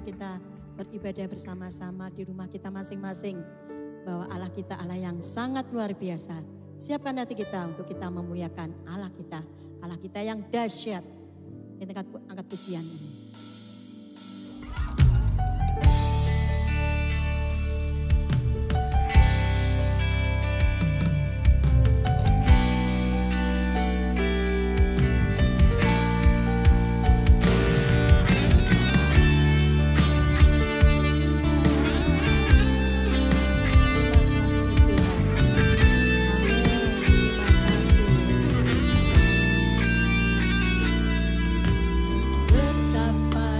waktu kita beribadah bersama-sama di rumah kita masing-masing. Bahwa Allah kita Allah yang sangat luar biasa. Siapkan hati kita untuk kita memuliakan Allah kita yang dahsyat. Kita angkat pujian ini. Betapa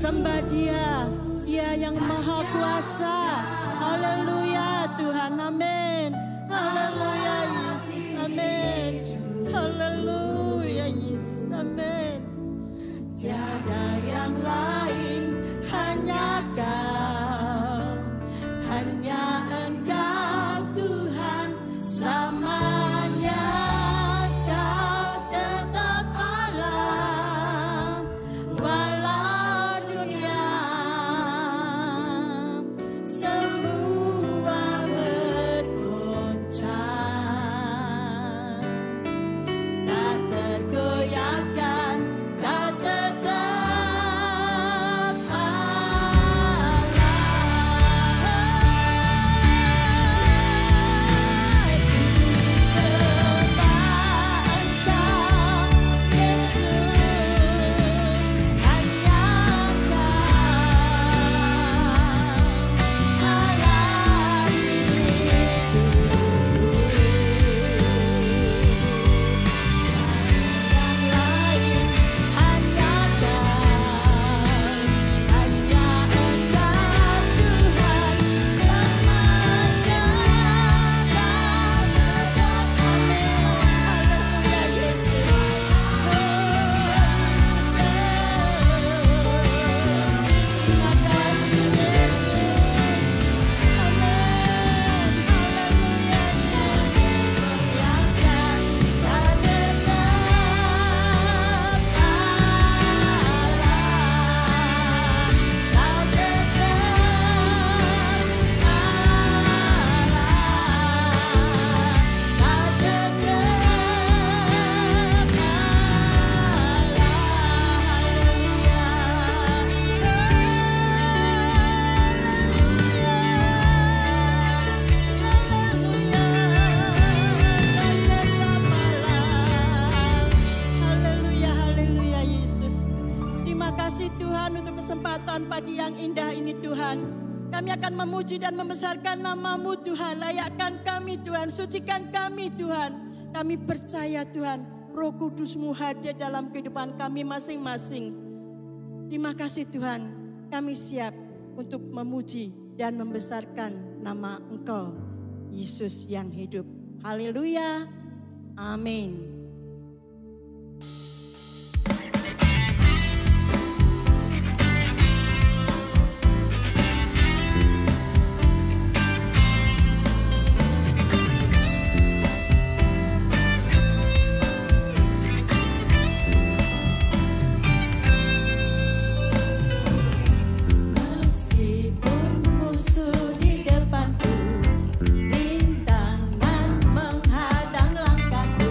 sembah Dia, Dia yang maha kuasa. Haleluya Tuhan, amin. Haleluya Yesus, amin. Haleluya Yesus, amin. Tiada yang lain, hanya Kau, hanya Engkau Tuhan selamanya. Kau tetap Allah, walau dunia semua bergoncang, tak tergoyahkan. Kau tetap Allah. Sembah Engkau Yesus, hanya Engkau Allah hidupku. Yang lain hanya Kau, hanya Engkau Tuhan selamanya. Kau tetap amin. Haleluya Yesus. Terima kasih Yesus. Amin. Haleluya. Kau Haleluya, haleluya Yesus. Terima kasih Tuhan untuk kesempatan pagi yang indah ini Tuhan. Kami akan memuji dan membesarkan nama-Mu Tuhan. Layakkan kami Tuhan, sucikan kami Tuhan. Kami percaya Tuhan, Roh Kudus-Mu hadir dalam kehidupan kami masing-masing. Terima kasih Tuhan, kami siap untuk memuji dan membesarkan nama Engkau, Yesus yang hidup. Haleluya, amin. Meskipun musuh di depanku, rintangan menghadang langkahku,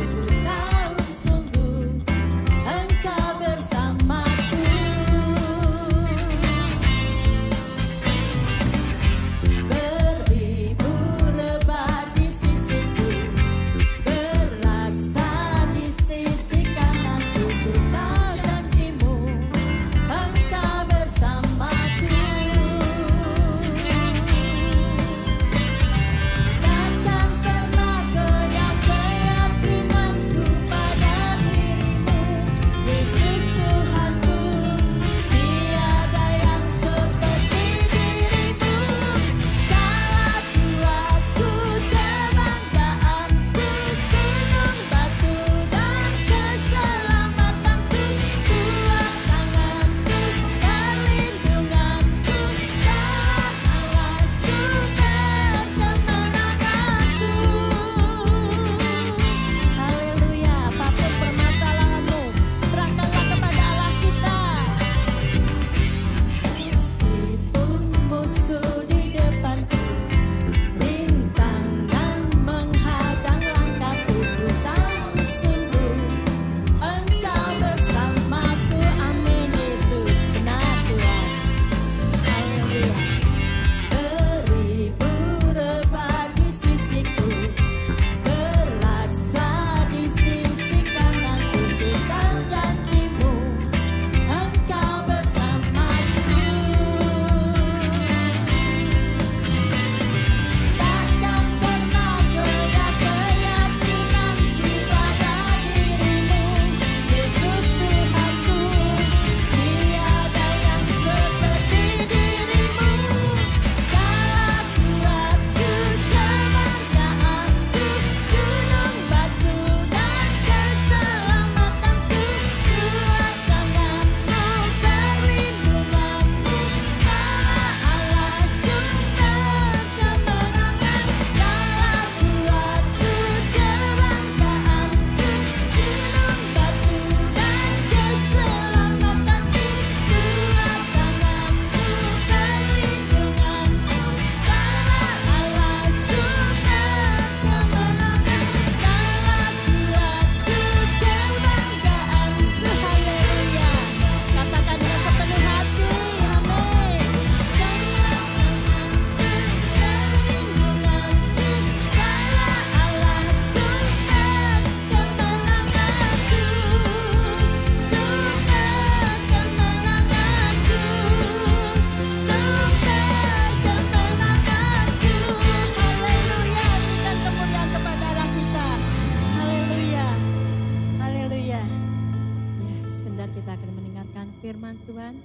kita akan mendengarkan firman Tuhan,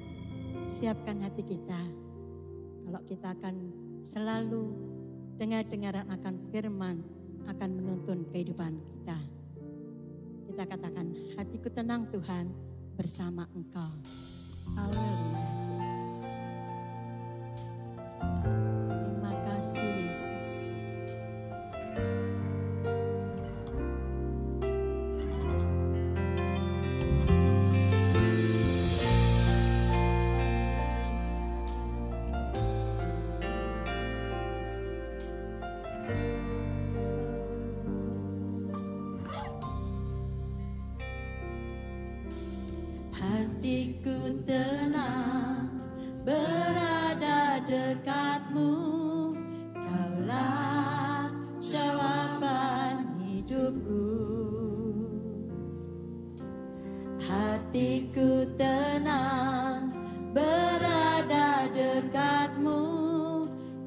siapkan hati kita. Kalau kita akan selalu dengar-dengar akan firman, akan menuntun kehidupan kita. Kita katakan, hatiku tenang Tuhan bersama Engkau. Haleluya Yesus. Terima kasih Yesus. Hatiku tenang berada dekatmu, Kaulah jawaban hidupku. Hatiku tenang berada dekatmu,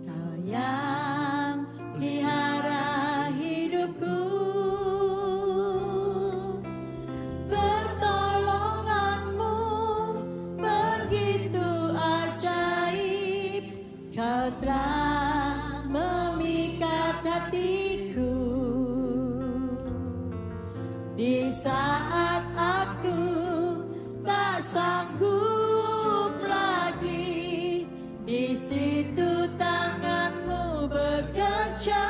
Kau yang pelihara hidupku. Kau telah memikat hatiku di saat aku tak sanggup lagi. Di situ tanganmu bekerja,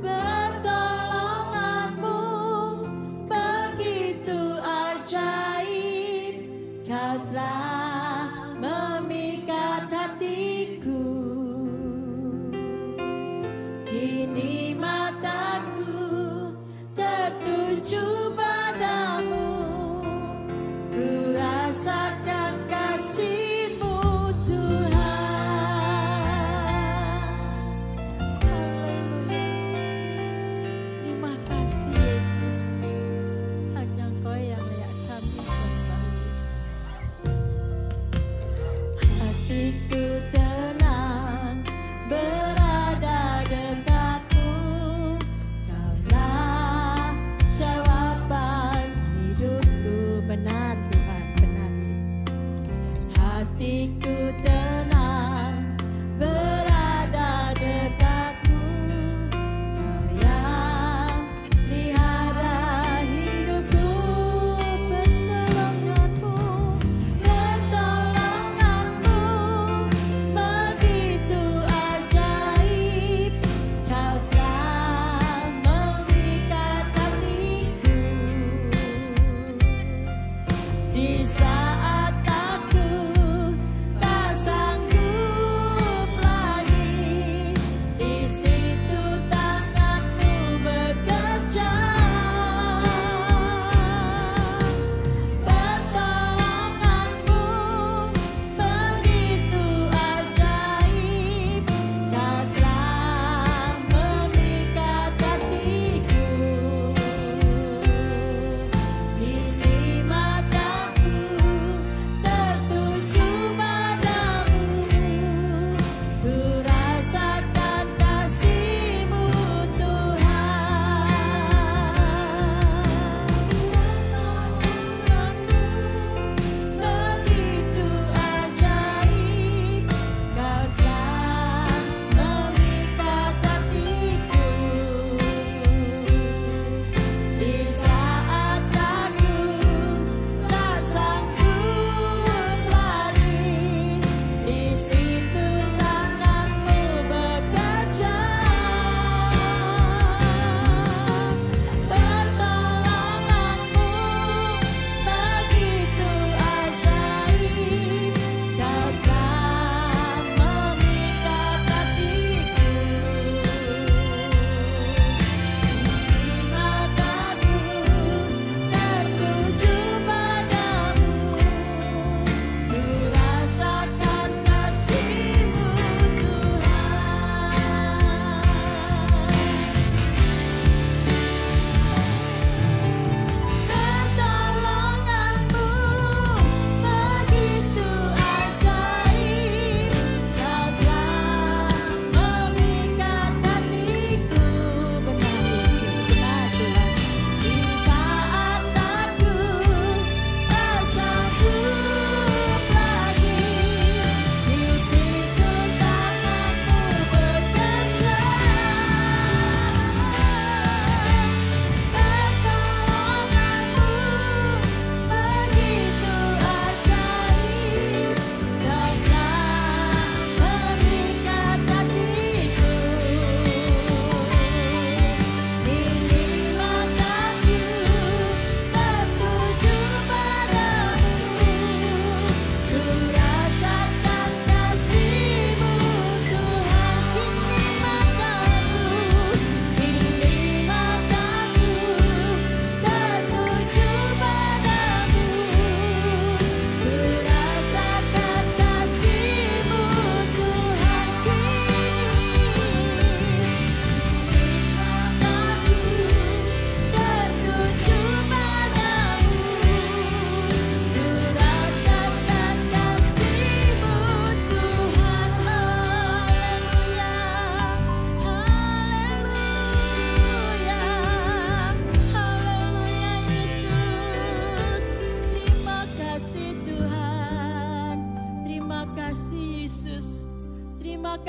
pertolonganmu begitu ajaib. Kau telah memikat hatiku. Kini mataku tertuju padamu, ku rasakan kasih-Mu Tuhan. Terima kasih Yesus, hanya Engkau yang layak kami sembah Yesus. Hatiku tenang berada dekatmu, Kaulah jawab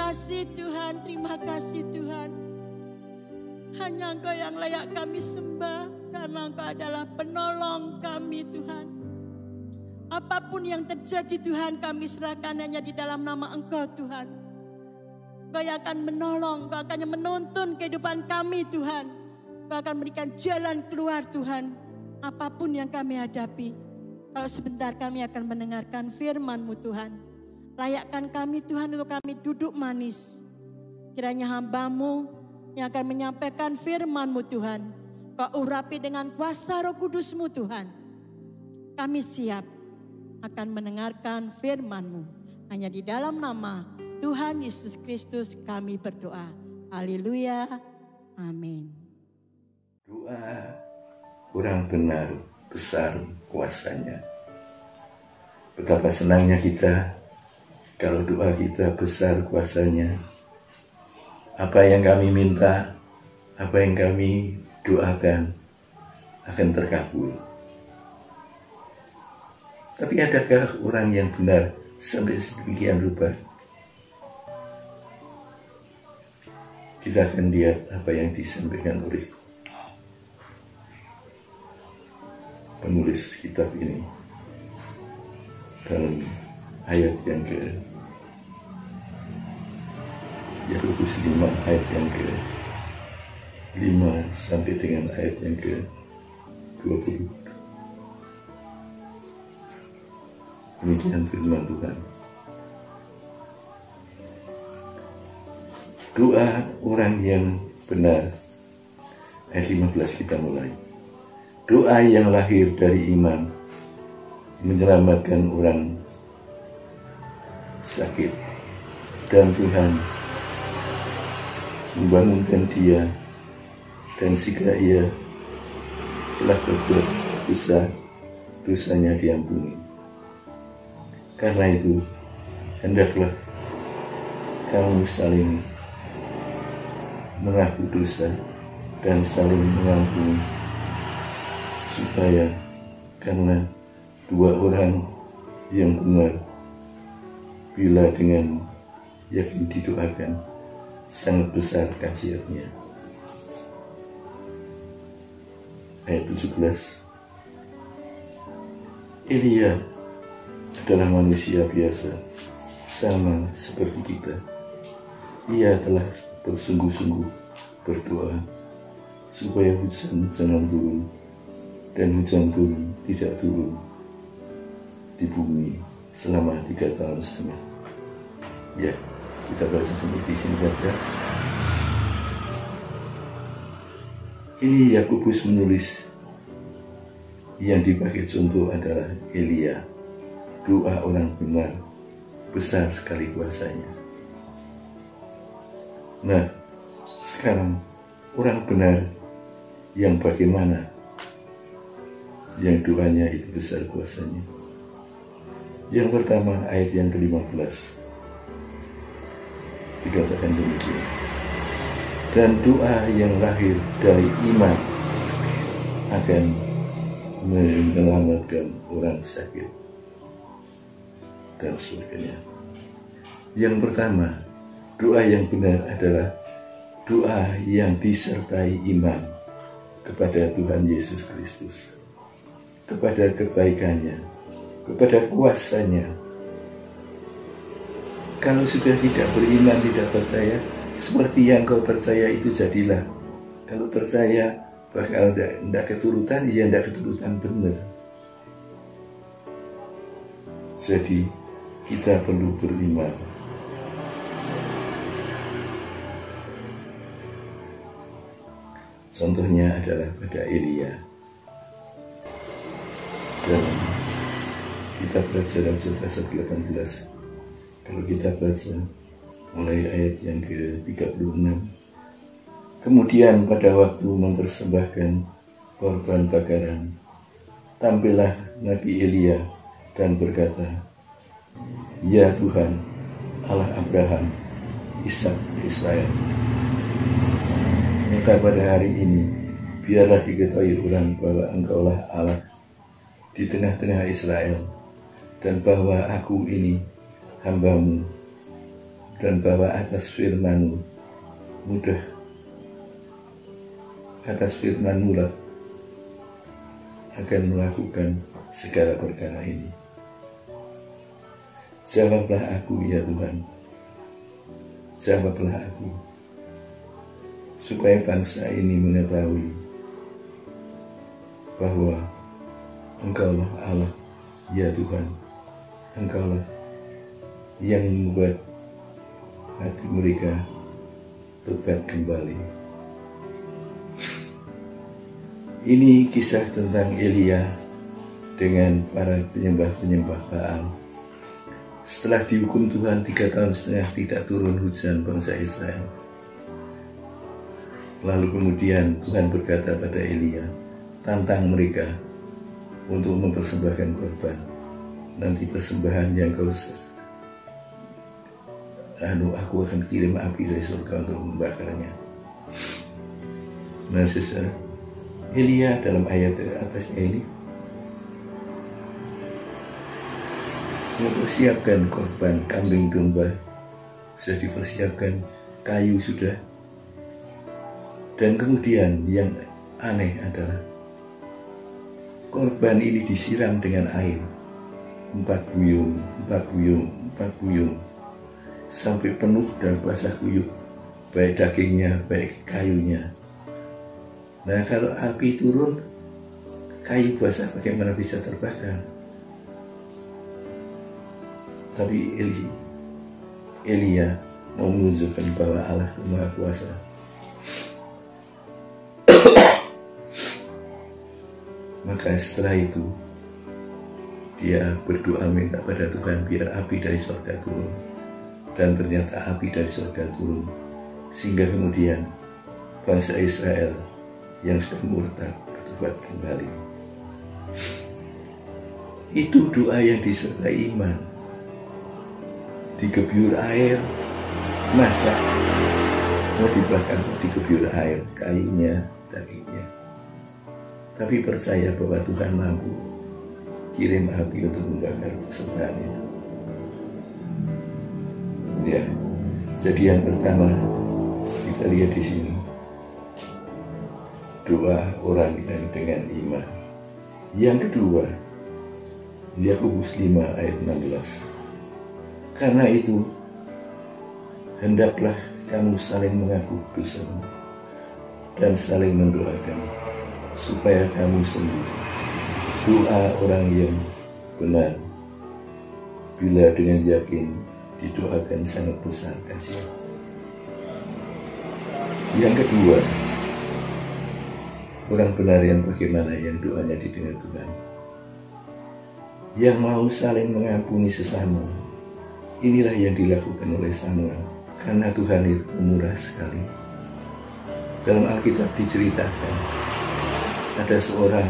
kasih Tuhan, terima kasih Tuhan. Hanya Engkau yang layak kami sembah, karena Engkau adalah penolong kami Tuhan. Apapun yang terjadi Tuhan, kami serahkan hanya di dalam nama Engkau Tuhan. Engkau yang akan menolong, Engkau akan menuntun kehidupan kami Tuhan. Engkau akan memberikan jalan keluar Tuhan. Apapun yang kami hadapi. Kalau sebentar kami akan mendengarkan firman-Mu Tuhan. Layakkan kami Tuhan untuk kami duduk manis. Kiranya hamba-Mu yang akan menyampaikan firman-Mu Tuhan. Kau urapi dengan kuasa Roh Kudus-Mu Tuhan. Kami siap akan mendengarkan firman-Mu. Hanya di dalam nama Tuhan Yesus Kristus kami berdoa. Haleluya. Amin. Doa orang benar besar kuasanya. Betapa senangnya kita kalau doa kita besar kuasanya. Apa yang kami minta, apa yang kami doakan akan terkabul. Tapi adakah orang yang benar sampai sedemikian rupa? Kita akan lihat apa yang disampaikan oleh penulis kitab ini dalam ayat yang ke Yakobus 5 ayat yang ke 5 sampai dengan ayat yang ke 20. Demikian firman Tuhan. Doa orang yang benar. Ayat 15 kita mulai. Doa yang lahir dari iman menyelamatkan orang sakit, dan Tuhan membangunkan dia, dan jika ia telah berbuat dosa, dosanya diampuni. Karena itu, hendaklah kamu saling mengaku dosa dan saling mengampuni, supaya karena dua orang yang benar, bila dengan yakin didoakan, sangat besar khasiatnya. Ayat 17. Elia adalah manusia biasa, sama seperti kita. Ia telah bersungguh-sungguh berdoa supaya hujan jangan turun, dan hujan pun tidak turun di bumi selama 3,5 tahun. Ya, kita baca sampai di sini saja. Ini Yakobus menulis, yang dipakai contoh adalah Elia. Doa orang benar besar sekali kuasanya. Nah, sekarang orang benar yang bagaimana, yang doanya itu besar kuasanya. Yang pertama, ayat yang ke-15 dikatakan demikian. Dan doa yang lahir dari iman akan menyelamatkan orang sakit, dan sebagainya. Yang pertama, doa yang benar adalah doa yang disertai iman kepada Tuhan Yesus Kristus, kepada kebaikannya, kepada kuasanya. Kalau sudah tidak beriman, tidak percaya, seperti yang kau percaya itu jadilah. Kalau percaya bakal tidak keturutan, ya tidak keturutan benar. Jadi kita perlu beriman. Contohnya adalah pada Elia. Dan kita baca dalam Pasal 18. Kalau kita baca mulai ayat yang ke-36. Kemudian pada waktu mempersembahkan korban bakaran, tampillah Nabi Elia dan berkata, "Ya Tuhan, Allah Abraham, Ishak, Israel, maka pada hari ini biarlah diketahui orang bahwa Engkaulah Allah di tengah-tengah Israel, dan bahwa aku ini hamba-Mu dan bahwa atas firman-Mu mudah, atas firman-Mu lah akan melakukan segala perkara ini. Jawablah aku ya Tuhan, jawablah aku, supaya bangsa ini mengetahui bahwa Engkaulah Allah, ya Tuhan, Engkaulah yang membuat hati mereka tobat kembali. Ini kisah tentang Elia dengan para penyembah-penyembah Baal. Setelah dihukum Tuhan 3,5 tahun tidak turun hujan bangsa Israel. Lalu kemudian Tuhan berkata pada Elia, tantang mereka untuk mempersembahkan korban. Nanti persembahan yang aku akan kirim api dari surga untuk membakarnya. Nah, saudara, Elia dalam ayat atasnya ini mempersiapkan korban kambing domba, sudah dipersiapkan, kayu sudah. Dan kemudian yang aneh adalah korban ini disiram dengan air 4 buyung sampai penuh dan basah kuyup, baik dagingnya baik kayunya. Nah, kalau api turun, kayu basah bagaimana bisa terbakar? Tapi Elia mau menunjukkan bahwa Allah itu Maha Kuasa. Maka setelah itu dia berdoa minta pada Tuhan biar api dari surga turun. Dan ternyata api dari surga turun, sehingga kemudian bangsa Israel yang sudah murtad bertobat kembali. Itu doa yang disertai iman. Digebyur air, masak, mau dibakar, digebyur air, kayunya, dagingnya. Tapi percaya bahwa Tuhan mampu kirim api untuk membakar persembahan itu. Ya, jadi yang pertama kita lihat di sini doa orang yang dengan iman. Yang kedua, Yakobus 5 ayat 16. Karena itu hendaklah kamu saling mengaku dosamu dan saling mendoakan supaya kamu sembuh. Doa orang yang benar bila dengan yakin didoakan sangat besar kasih. Yang kedua, orang benar yang bagaimana yang doanya didengar Tuhan, yang mau saling mengampuni sesama. Inilah yang dilakukan oleh Samuel, karena Tuhan itu murah sekali. Dalam Alkitab diceritakan ada seorang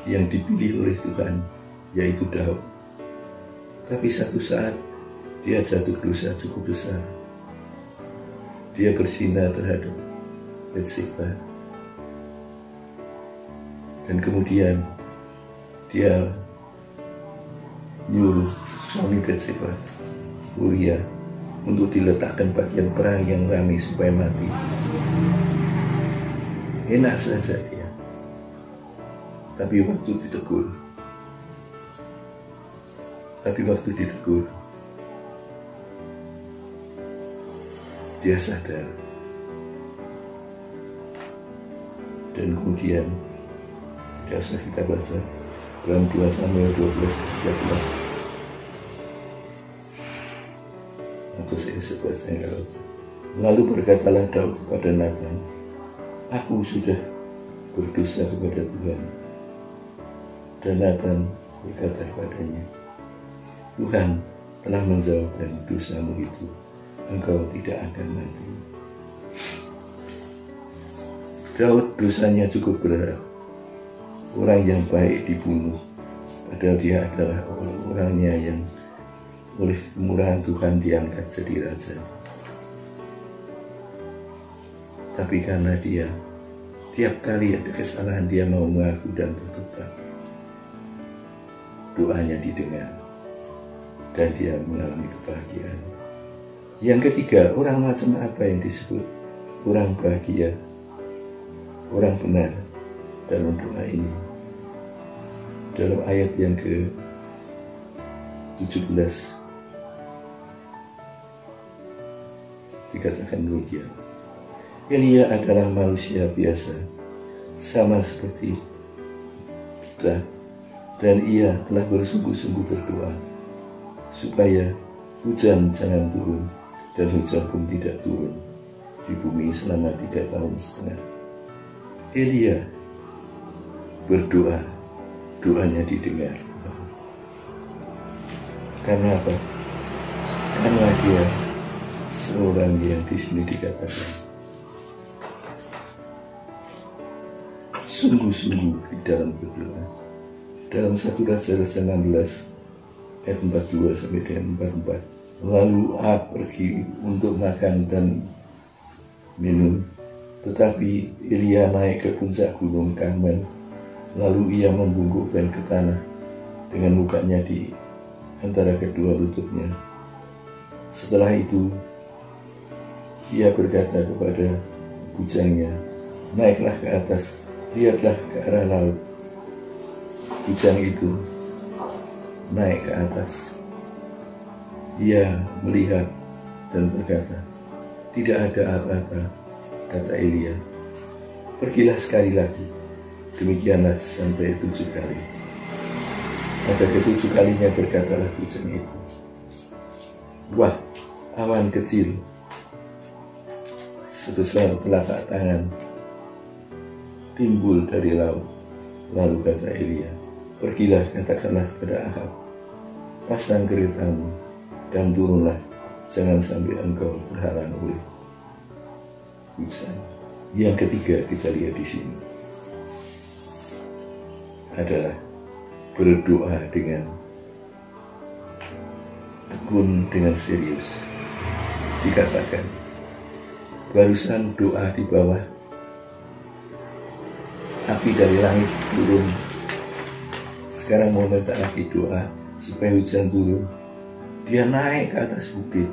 yang dipilih oleh Tuhan, yaitu Daud. Tapi satu saat dia jatuh dosa cukup besar. Dia berzina terhadap Batseba. Dan kemudian dia nyuruh suami Batseba, Uria, untuk diletakkan bagian perang yang ramai supaya mati. Enak saja dia. Tapi waktu ditegur, dia sadar. Dan kemudian tidak usah kita baca dalam 2 Samuel 12:13. Untuk saya sebutnya kalau. Lalu berkatalah Daud kepada Nathan, aku sudah berdosa kepada Tuhan. Dan Nathan berkata kepadanya, Tuhan telah menjawabkan dosamu itu, engkau tidak akan mati. Daud dosanya cukup berat. Orang yang baik dibunuh, padahal dia adalah orangnya yang oleh kemurahan Tuhan diangkat jadi raja. Tapi karena dia tiap kali ada kesalahan dia mau mengaku dan bertobat, doanya didengar dan dia mengalami kebahagiaan. Yang ketiga, orang macam apa yang disebut orang bahagia, orang benar dalam doa ini? Dalam ayat yang ke-17 dikatakan demikian. Elia adalah manusia biasa, sama seperti kita, dan ia telah bersungguh-sungguh berdoa supaya hujan jangan turun, dan hujan pun tidak turun di bumi selama 3,5 tahun. Elia berdoa, doanya didengar. Karena apa? Karena dia seorang yang di sini dikatakan sungguh-sungguh di dalam berdoa. Dalam 1 Raja-Raja 16 ayat 42 sampai dengan 44. Lalu Ahab pergi untuk makan dan minum, tetapi Elia naik ke puncak gunung Karmel. Lalu ia membungkukkan ke tanah dengan mukanya di antara kedua lututnya. Setelah itu ia berkata kepada bujangnya, naiklah ke atas, lihatlah ke arah laut. Bujang itu naik ke atas. Ia melihat dan berkata, tidak ada apa-apa, kata Elia. Pergilah sekali lagi. Demikianlah sampai 7 kali. Pada ke-7 kalinya berkatalah bujang itu, wah, awan kecil sebesar telapak tangan timbul dari laut. Lalu kata Elia, pergilah katakanlah pada Ahab, pasang keretamu dan turunlah, jangan sampai engkau terhalang oleh hujan. Yang ketiga kita lihat di sini adalah berdoa dengan tekun, dengan serius. Dikatakan barusan doa di bawah, api dari langit turun. Sekarang mau minta lagi doa supaya hujan turun. Dia naik ke atas bukit,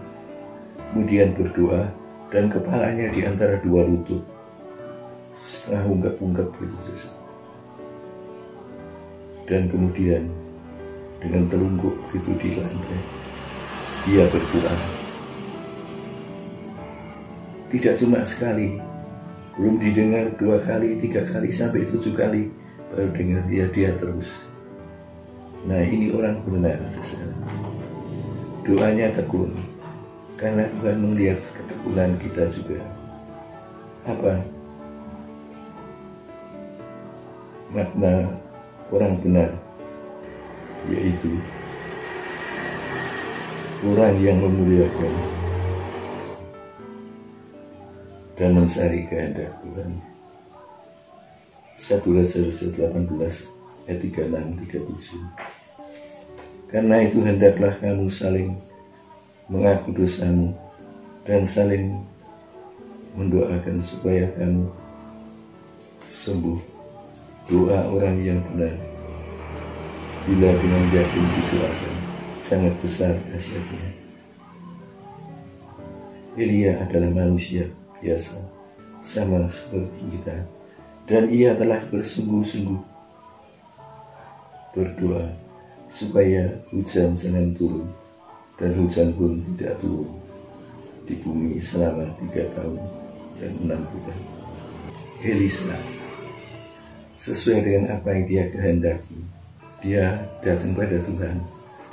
kemudian berdoa, dan kepalanya di antara dua lutut, setengah ungkap-ungkap gitu. Dan kemudian dengan telungkup gitu di lantai, dia berdoa. Tidak cuma sekali, belum didengar 2 kali, 3 kali, sampai 7 kali baru dengar, dia terus. Nah, ini orang benar. Doanya tekun, karena Tuhan melihat ketekunan kita juga. Apa makna orang benar? Yaitu orang yang memuliakan dan mencari kehendak Tuhan. 1 Raja-Raja 18 ayat 36-37. Karena itu hendaklah kamu saling mengaku dosamu dan saling mendoakan supaya kamu sembuh. Doa orang yang benar, bila dengan yakin didoakan, sangat besar khasiatnya. Elia adalah manusia biasa, sama seperti kita, dan ia telah bersungguh-sungguh berdoa supaya hujan jangan turun, dan hujan pun tidak turun di bumi selama 3 tahun dan 6 bulan. Elisa, sesuai dengan apa yang dia kehendaki, dia datang pada Tuhan,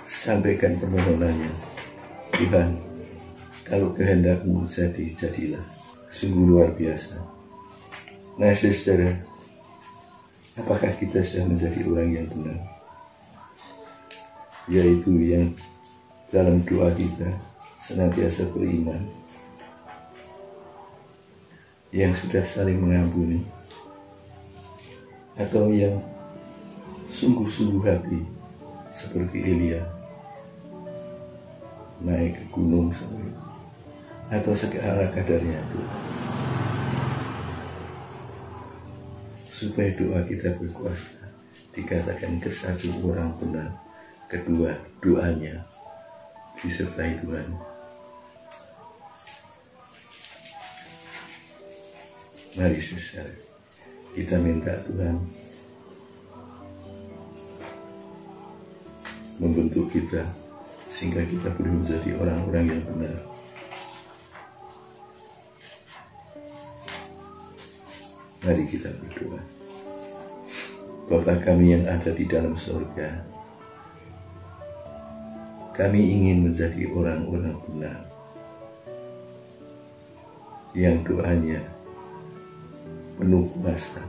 sampaikan permohonannya. Tuhan, kalau kehendakmu jadi, jadilah. Sungguh luar biasa. Nah, saudara, apakah kita sudah menjadi orang yang benar? Yaitu yang dalam doa kita senantiasa beriman, yang sudah saling mengampuni, atau yang sungguh-sungguh hati seperti Elia naik ke gunung sampai, atau segala kadarnya itu, supaya doa kita berkuasa. Dikatakan ke-1 orang benar, kedua doanya disertai Tuhan. Mari saudara, kita minta Tuhan membentuk kita sehingga kita boleh menjadi orang-orang yang benar. Mari kita berdoa. Bapa kami yang ada di dalam surga, kami ingin menjadi orang-orang benar yang doanya penuh kuasa.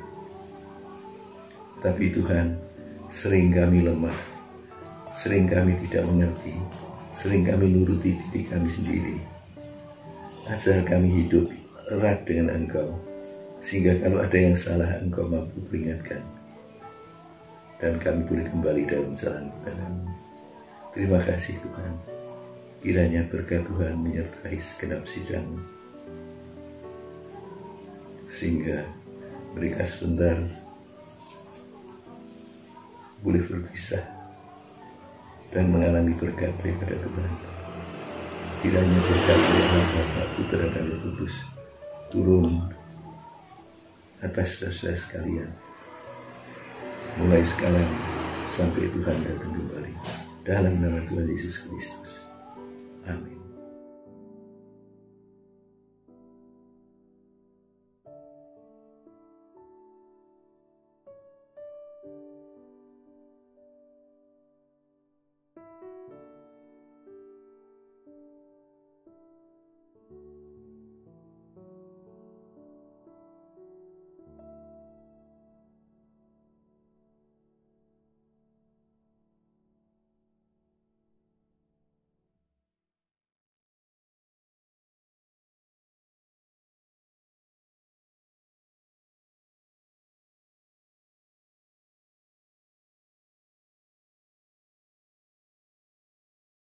Tapi Tuhan, sering kami lemah, sering kami tidak mengerti, sering kami nuruti diri kami sendiri. Ajar kami hidup erat dengan Engkau, sehingga kalau ada yang salah Engkau mampu peringatkan, dan kami boleh kembali dalam jalan kebenaran. Terima kasih Tuhan. Kiranya berkat Tuhan menyertai segenap sidang, sehingga mereka sebentar boleh berpisah dan mengalami berkat daripada Tuhan. Kiranya berkat dari Allah Bapa, Putra dan Roh Kudus turun atas saudara sekalian, mulai sekarang sampai Tuhan datang kembali, dalam nama Tuhan Yesus Kristus. Amin.